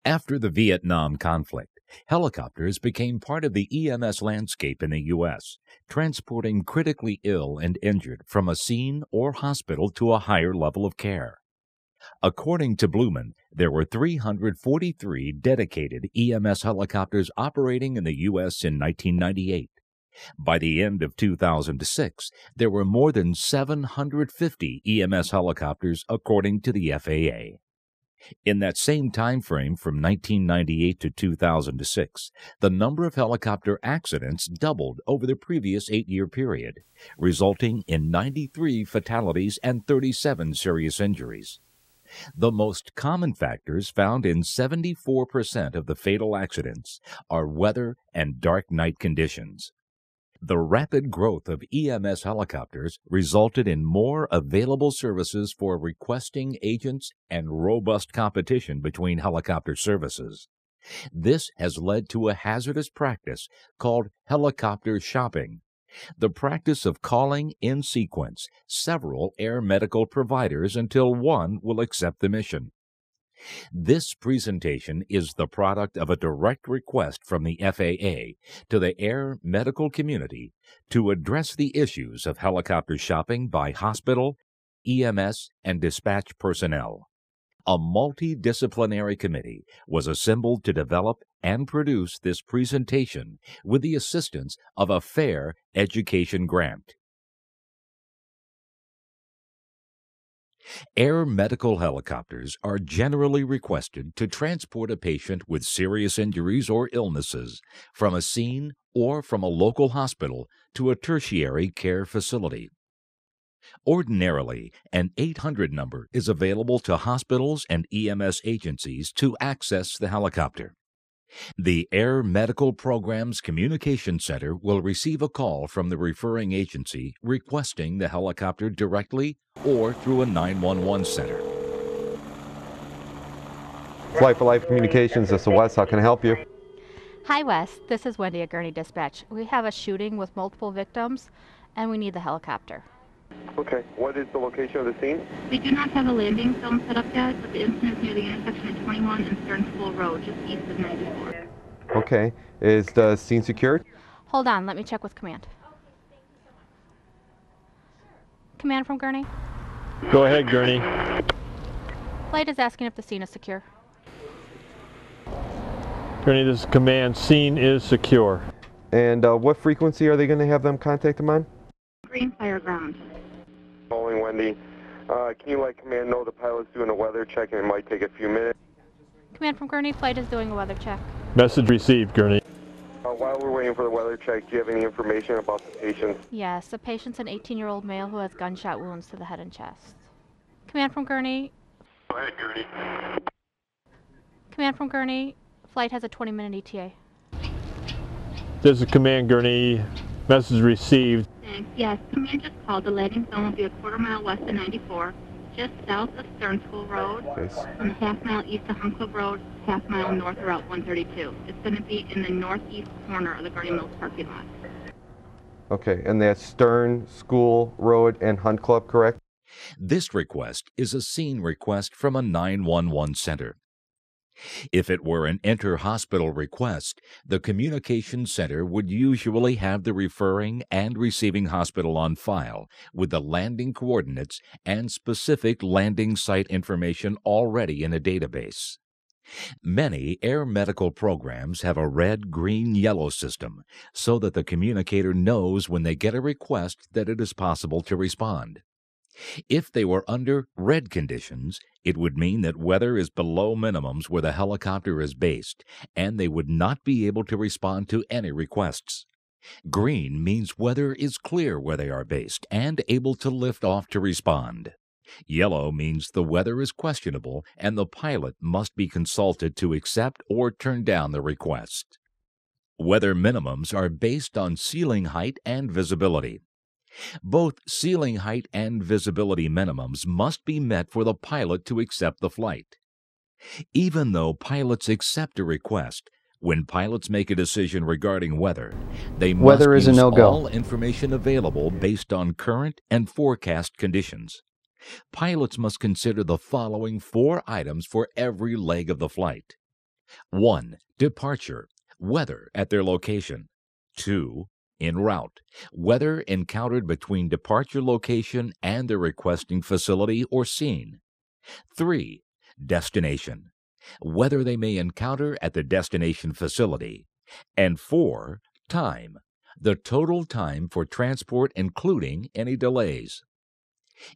After the Vietnam conflict, helicopters became part of the EMS landscape in the U.S., transporting critically ill and injured from a scene or hospital to a higher level of care. According to Blumen, there were 343 dedicated EMS helicopters operating in the U.S. in 1998. By the end of 2006, there were more than 750 EMS helicopters, according to the FAA. In that same time frame from 1998 to 2006, the number of helicopter accidents doubled over the previous 8-year period, resulting in 93 fatalities and 37 serious injuries. The most common factors found in 74% of the fatal accidents are weather and dark night conditions. The rapid growth of EMS helicopters resulted in more available services for requesting agents and robust competition between helicopter services. This has led to a hazardous practice called helicopter shopping, the practice of calling in sequence several air medical providers until one will accept the mission. This presentation is the product of a direct request from the FAA to the air medical community to address the issues of helicopter shopping by hospital, EMS, and dispatch personnel. A multidisciplinary committee was assembled to develop and produce this presentation with the assistance of a fair education grant. Air medical helicopters are generally requested to transport a patient with serious injuries or illnesses from a scene or from a local hospital to a tertiary care facility. Ordinarily, an 800 number is available to hospitals and EMS agencies to access the helicopter. The Air Medical Program's Communication Center will receive a call from the referring agency requesting the helicopter directly or through a 911 center. Flight for Life Communications, this is Wes. How can I help you? Hi Wes, this is Wendy at Gurney Dispatch. We have a shooting with multiple victims and we need the helicopter. Okay, what is the location of the scene? We do not have a landing zone set up yet, but the incident is near the intersection of 21 and Stern School Road, just east of 94. Okay, is the scene secured? Hold on, let me check with command. Command from Gurney? Go ahead, Gurney. Flight is asking if the scene is secure. Gurney, this is command. Scene is secure. And what frequency are they going to have them contact them on? Green Fire Ground. Calling Wendy. Can you let command know the pilot's doing a weather check and it might take a few minutes? Command from Gurney, flight is doing a weather check. Message received, Gurney. While we're waiting for the weather check, do you have any information about the patient? Yes, the patient's an 18-year-old male who has gunshot wounds to the head and chest. Command from Gurney. Go ahead, Gurney. Command from Gurney, flight has a 20-minute ETA. This is command, Gurney. Message received. Thanks. Yes, command just called. The landing zone will be a quarter mile west of 94, just south of Stern School Road, and a half mile east of Hunt Club Road, half mile north of Route 132. It's going to be in the northeast corner of the Gurney Mills parking lot. Okay, and that's Stern School Road and Hunt Club, correct? This request is a scene request from a 911 center. If it were an inter-hospital request, the communication center would usually have the referring and receiving hospital on file with the landing coordinates and specific landing site information already in a database. Many air medical programs have a red, green, yellow system so that the communicator knows when they get a request that it is possible to respond. If they were under red conditions, it would mean that weather is below minimums where the helicopter is based, and they would not be able to respond to any requests. Green means weather is clear where they are based and able to lift off to respond. Yellow means the weather is questionable and the pilot must be consulted to accept or turn down the request. Weather minimums are based on ceiling height and visibility. Both ceiling height and visibility minimums must be met for the pilot to accept the flight. Even though pilots accept a request, when pilots make a decision regarding weather, they must use all information available based on current and forecast conditions. Pilots must consider the following 4 items for every leg of the flight: 1. Departure, weather at their location. 2. En route, weather encountered between departure location and the requesting facility or scene. 3. Destination, weather they may encounter at the destination facility. And 4. Time, the total time for transport including any delays.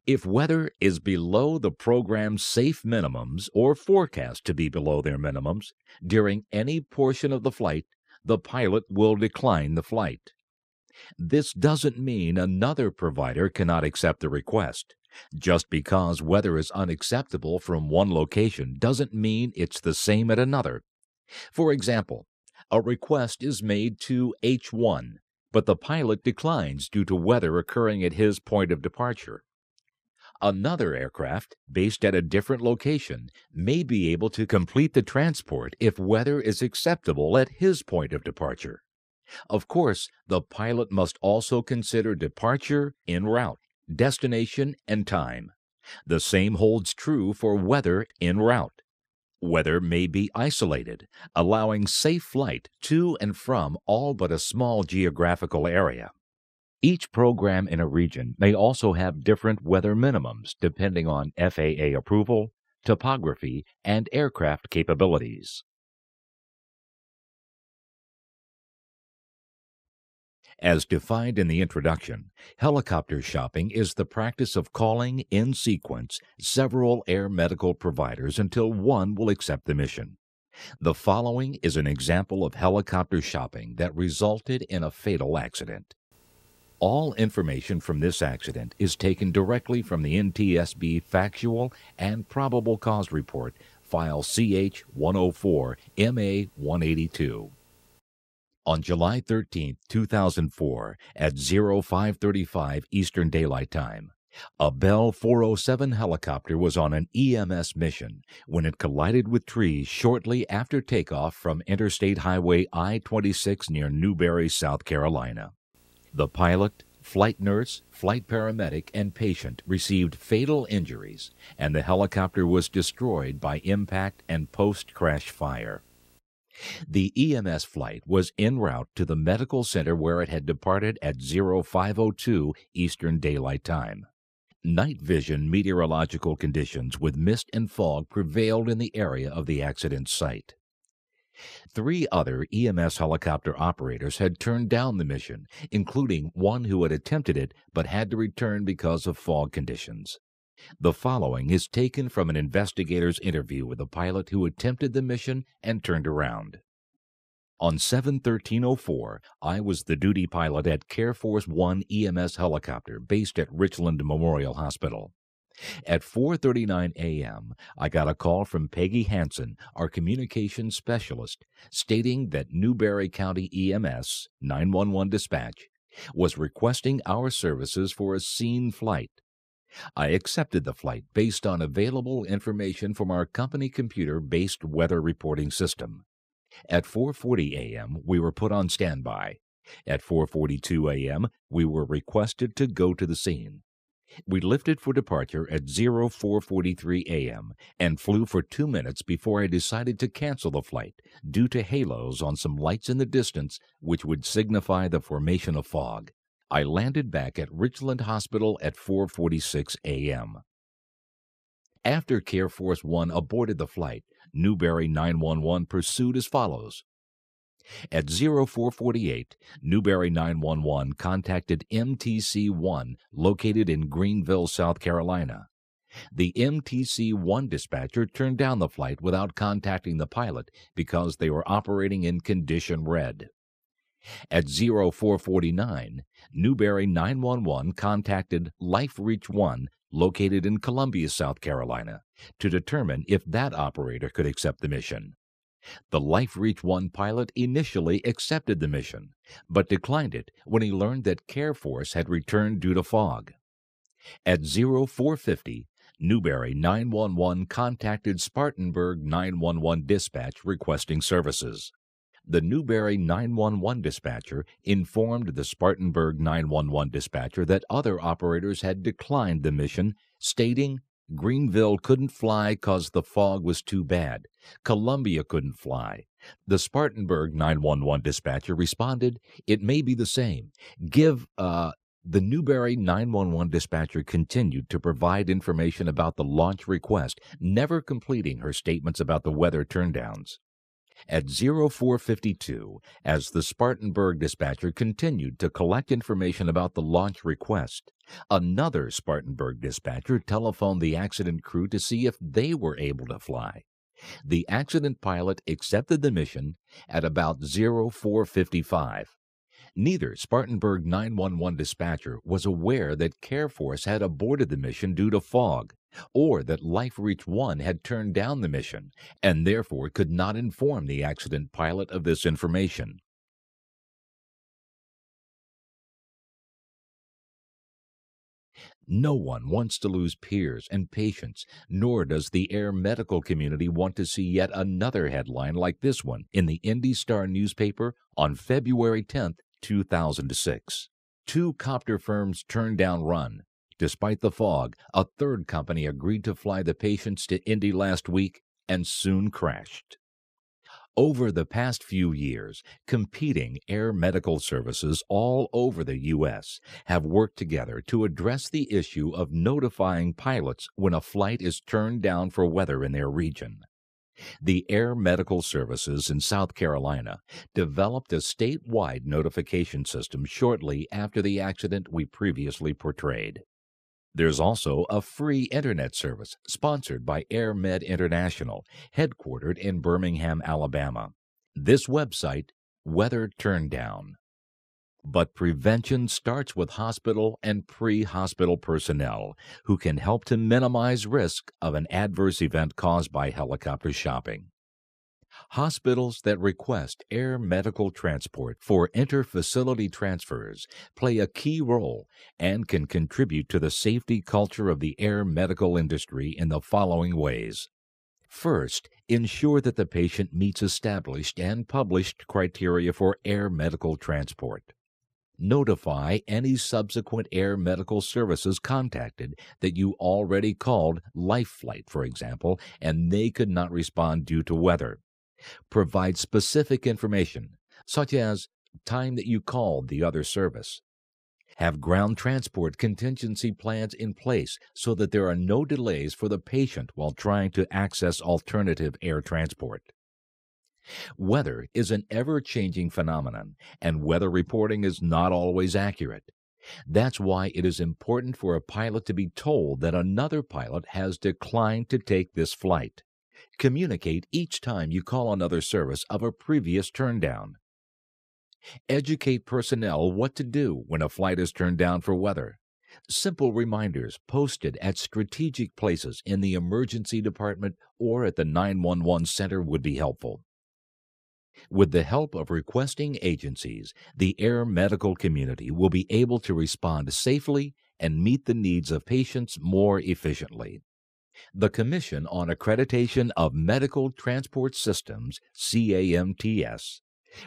If weather is below the program's safe minimums or forecast to be below their minimums during any portion of the flight, the pilot will decline the flight. This doesn't mean another provider cannot accept the request. Just because weather is unacceptable from one location doesn't mean it's the same at another. For example, a request is made to H1, but the pilot declines due to weather occurring at his point of departure. Another aircraft, based at a different location, may be able to complete the transport if weather is acceptable at his point of departure. Of course, the pilot must also consider departure, en route, destination, and time. The same holds true for weather en route. Weather may be isolated, allowing safe flight to and from all but a small geographical area. Each program in a region may also have different weather minimums depending on FAA approval, topography, and aircraft capabilities. As defined in the introduction, helicopter shopping is the practice of calling in sequence several air medical providers until one will accept the mission. The following is an example of helicopter shopping that resulted in a fatal accident. All information from this accident is taken directly from the NTSB Factual and Probable Cause Report, File CH-104, MA-182. On July 13, 2004, at 05:35 Eastern Daylight Time, a Bell 407 helicopter was on an EMS mission when it collided with trees shortly after takeoff from Interstate Highway I-26 near Newberry, South Carolina. The pilot, flight nurse, flight paramedic, and patient received fatal injuries, and the helicopter was destroyed by impact and post-crash fire. The EMS flight was en route to the medical center where it had departed at 05:02 Eastern Daylight Time. Night vision meteorological conditions with mist and fog prevailed in the area of the accident site. 3 other EMS helicopter operators had turned down the mission, including one who had attempted it but had to return because of fog conditions. The following is taken from an investigator's interview with a pilot who attempted the mission and turned around. On 7/13/04, I was the duty pilot at Care Force 1 EMS helicopter based at Richland Memorial Hospital. At 4:39 a.m., I got a call from Peggy Hansen, our communications specialist, stating that Newberry County EMS 911 dispatch was requesting our services for a scene flight. I accepted the flight based on available information from our company computer-based weather reporting system. At 4:40 a.m., we were put on standby. At 4:42 a.m., we were requested to go to the scene. We lifted for departure at 04:43 a.m. and flew for 2 minutes before I decided to cancel the flight due to halos on some lights in the distance which would signify the formation of fog. I landed back at Richland Hospital at 4:46 a.m. After Care Force 1 aborted the flight, Newberry 911 pursued as follows. At 04:48, Newberry 911 contacted MTC-1 located in Greenville, South Carolina. The MTC-1 dispatcher turned down the flight without contacting the pilot because they were operating in condition red. At 04:49, Newberry 911 contacted LifeReach 1 located in Columbia, South Carolina, to determine if that operator could accept the mission. The LifeReach 1 pilot initially accepted the mission, but declined it when he learned that Care Force had returned due to fog. At 04:50, Newberry 911 contacted Spartanburg 911 dispatch requesting services. The Newberry 911 dispatcher informed the Spartanburg 911 dispatcher that other operators had declined the mission, stating, Greenville couldn't fly 'cause the fog was too bad. Columbia couldn't fly. The Spartanburg 911 dispatcher responded, "It may be the same. The Newberry 911 dispatcher continued to provide information about the launch request, never completing her statements about the weather turndowns. At 0452, as the Spartanburg dispatcher continued to collect information about the launch request, another Spartanburg dispatcher telephoned the accident crew to see if they were able to fly. The accident pilot accepted the mission at about 0455. Neither Spartanburg 911 dispatcher was aware that Care Force had aborted the mission due to fog, or that Life Reach 1 had turned down the mission, and therefore could not inform the accident pilot of this information. No one wants to lose peers and patients, nor does the air medical community want to see yet another headline like this one in the Indy Star newspaper on February 10, 2006. 2 copter firms turned down run. Despite the fog, a third company agreed to fly the patients to Indy last week and soon crashed. Over the past few years, competing air medical services all over the U.S. have worked together to address the issue of notifying pilots when a flight is turned down for weather in their region. The Air Medical Services in South Carolina developed a statewide notification system shortly after the accident we previously portrayed. There's also a free internet service sponsored by AirMed International, headquartered in Birmingham, Alabama. This website, Weather Turndown. But prevention starts with hospital and pre-hospital personnel who can help to minimize risk of an adverse event caused by helicopter shopping. Hospitals that request air medical transport for interfacility transfers play a key role and can contribute to the safety culture of the air medical industry in the following ways. First, ensure that the patient meets established and published criteria for air medical transport. Notify any subsequent air medical services contacted that you already called Life Flight, for example, and they could not respond due to weather. Provide specific information, such as time that you called the other service. Have ground transport contingency plans in place so that there are no delays for the patient while trying to access alternative air transport. Weather is an ever-changing phenomenon, and weather reporting is not always accurate. That's why it is important for a pilot to be told that another pilot has declined to take this flight. Communicate each time you call another service of a previous turndown. Educate personnel what to do when a flight is turned down for weather. Simple reminders posted at strategic places in the emergency department or at the 911 center would be helpful. With the help of requesting agencies, the air medical community will be able to respond safely and meet the needs of patients more efficiently. The Commission on Accreditation of Medical Transport Systems, CAMTS,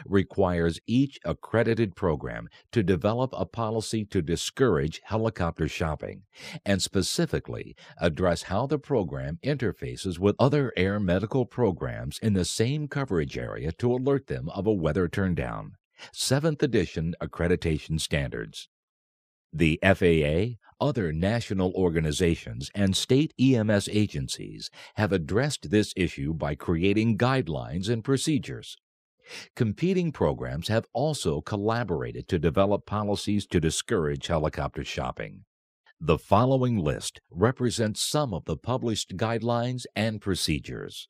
requires each accredited program to develop a policy to discourage helicopter shopping and specifically address how the program interfaces with other air medical programs in the same coverage area to alert them of a weather turndown. 7th edition accreditation standards. The FAA, other national organizations, and state EMS agencies have addressed this issue by creating guidelines and procedures. Competing programs have also collaborated to develop policies to discourage helicopter shopping. The following list represents some of the published guidelines and procedures.